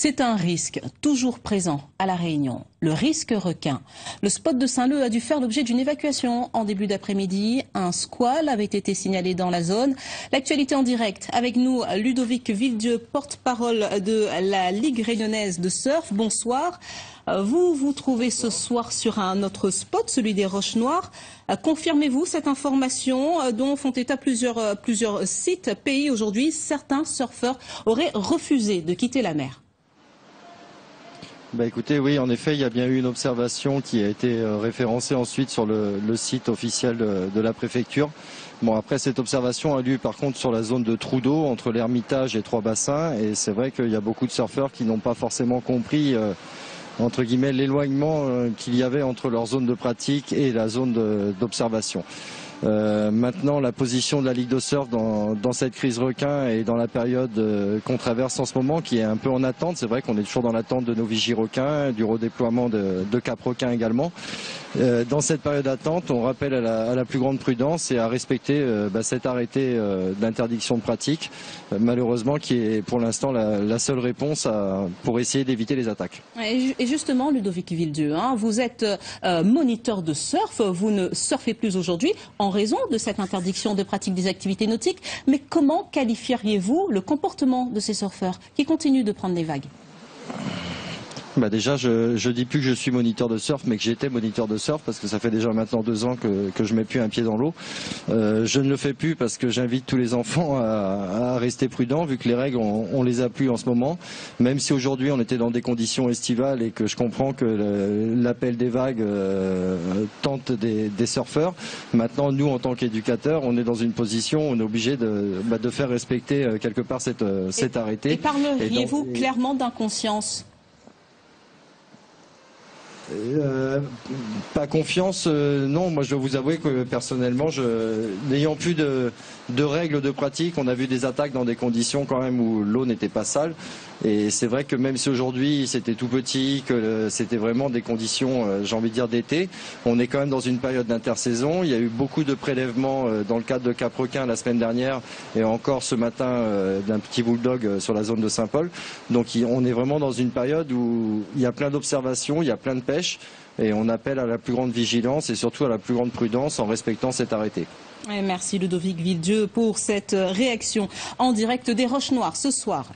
C'est un risque toujours présent à La Réunion, le risque requin. Le spot de Saint-Leu a dû faire l'objet d'une évacuation en début d'après-midi. Un squal avait été signalé dans la zone. L'actualité en direct avec nous, Ludovic Villedieu, porte-parole de la Ligue réunionnaise de surf. Bonsoir. Vous vous trouvez ce soir sur un autre spot, celui des Roches Noires. Confirmez-vous cette information dont font état plusieurs sites, pays aujourd'hui? Certains surfeurs auraient refusé de quitter la mer. Écoutez, oui, en effet, il y a bien eu une observation qui a été référencée ensuite sur le site officiel de la préfecture. Bon, après, cette observation a lieu par contre sur la zone de trou d'eau entre l'Ermitage et Trois-Bassins. Et c'est vrai qu'il y a beaucoup de surfeurs qui n'ont pas forcément compris entre guillemets l'éloignement qu'il y avait entre leur zone de pratique et la zone d'observation. Maintenant, la position de la Ligue de surf dans cette crise requin et dans la période qu'on traverse en ce moment, qui est un peu en attente. C'est vrai qu'on est toujours dans l'attente de nos vigies requins, du redéploiement de cap requin également. Dans cette période d'attente, on rappelle à la plus grande prudence et à respecter cet arrêté d'interdiction de pratique, malheureusement qui est pour l'instant la seule réponse pour essayer d'éviter les attaques. Et justement, Ludovic Villedieu, vous êtes moniteur de surf, vous ne surfez plus aujourd'hui en raison de cette interdiction de pratique des activités nautiques, mais comment qualifieriez-vous le comportement de ces surfeurs qui continuent de prendre les vagues ? Déjà, je dis plus que je suis moniteur de surf, mais que j'étais moniteur de surf parce que ça fait déjà maintenant 2 ans que je mets plus un pied dans l'eau. Je ne le fais plus parce que j'invite tous les enfants à rester prudents vu que les règles on les a plus en ce moment. Même si aujourd'hui on était dans des conditions estivales et que je comprends que l'appel des vagues tente des surfeurs. Maintenant, nous en tant qu'éducateurs, on est dans une position, on est obligé de faire respecter quelque part cet arrêté. Et parleriez-vous clairement d'inconscience ? Pas confiance, non. Moi, je dois vous avouer que personnellement, n'ayant plus de règles de pratique, on a vu des attaques dans des conditions quand même où l'eau n'était pas sale. Et c'est vrai que même si aujourd'hui c'était tout petit, que c'était vraiment des conditions, j'ai envie de dire d'été, on est quand même dans une période d'intersaison. Il y a eu beaucoup de prélèvements dans le cadre de Cap Requin la semaine dernière et encore ce matin d'un petit bulldog sur la zone de Saint-Paul. Donc on est vraiment dans une période où il y a plein d'observations, il y a plein de pêche et on appelle à la plus grande vigilance et surtout à la plus grande prudence en respectant cet arrêté. Et merci Ludovic Villedieu pour cette réaction en direct des Roches Noires ce soir.